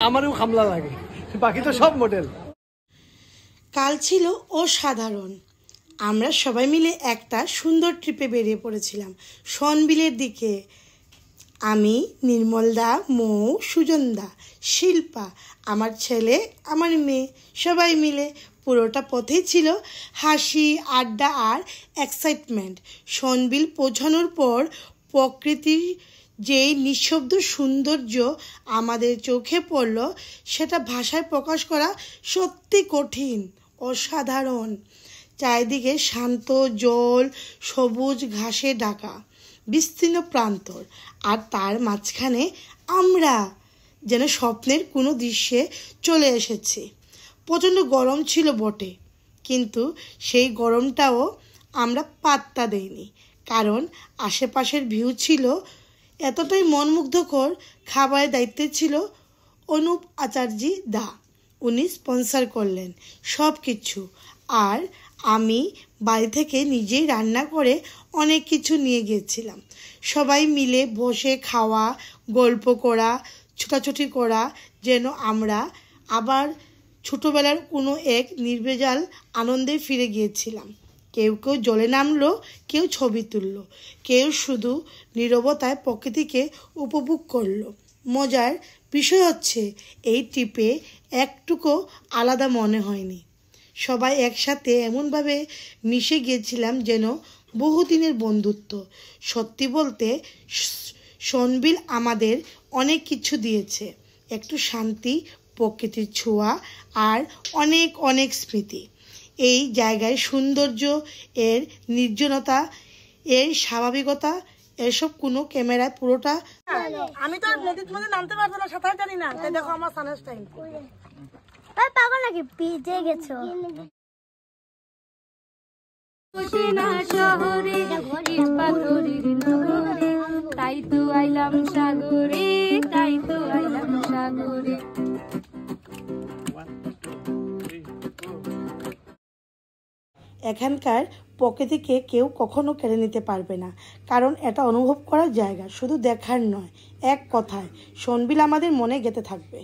আমারও খামলা লাগে, বাকি তো সব মডেল। কাল ছিল অসাধারণ। আমরা সবাই মিলে একটা সুন্দর ট্রিপে বেরিয়ে পড়েছিলাম শনবিলের দিকে। আমি, নির্মলদা, মৌ, সুজনদা, শিল্পা, আমার ছেলে, আমার মেয়ে, সবাই মিলে। পুরোটা পথেই ছিল হাসি, আড্ডা আর এক্সাইটমেন্ট। শনবিল পৌঁছানোর পর প্রকৃতির যেই নিঃশব্দ সৌন্দর্য আমাদের চোখে পড়ল, সেটা ভাষায় প্রকাশ করা সত্যি কঠিন, অসাধারণ। চারিদিকে শান্ত জল, সবুজ ঘাসে ঢাকা বিস্তীর্ণ প্রান্তর, আর তার মাঝখানে আমরা যেন স্বপ্নের কোনো দৃশ্যে চলে এসেছি। প্রচণ্ড গরম ছিল বটে, কিন্তু সেই গরমটাও আমরা পাত্তা দেইনি, কারণ আশেপাশের ভিউ ছিল এতটাই মনমুগ্ধকর। খাবারের দায়িত্বে ছিল অনুপ আচার্যি দা, উনি স্পন্সর করলেন সব কিছু। আর আমি বাড়ি থেকে নিজেই রান্না করে অনেক কিছু নিয়ে গিয়েছিলাম। সবাই মিলে বসে খাওয়া, গল্প করা, ছোটাছুটি করা, যেন আমরা আবার ছোটোবেলার কোনো এক নির্ভেজাল আনন্দে ফিরে গিয়েছিলাম। কেউ কেউ জলে নামলো, কেউ ছবি তুললো, কেউ শুধু নীরবতায় প্রকৃতিকে উপভোগ করলো। মজার বিষয় হচ্ছে, এই ট্রিপে একটুকু আলাদা মনে হয়নি। সবাই একসাথে এমনভাবে মিশে গিয়েছিলাম যেন বহুদিনের বন্ধুত্ব। সত্যি বলতে শনবিল আমাদের অনেক কিছু দিয়েছে, একটু শান্তি, প্রকৃতির ছোঁয়া আর অনেক অনেক স্মৃতি। এই জায়গায় সৌন্দর্য, এর নির্জনতা, এর স্বাভাবিকতা, এসব কোনো ক্যামেরায় পুরোটা। আমি তো নদীর মধ্যে নামতে পারবো না, সাঁতার জানি না, তাই দেখো আমার সানস টাইম। পাগল নাকি ভিজে গেছো? শহরে পাথরের নগরে, তাই তো আইলাম সাগরে, তাই তো আইলাম সাগরে। এখানকার প্রকৃতিকে কেউ কখনো কেড়ে নিতে পারবে না, কারণ এটা অনুভব করার জায়গা, শুধু দেখার নয়। এক কথায় শনবিল আমাদের মনে গেঁথে থাকবে।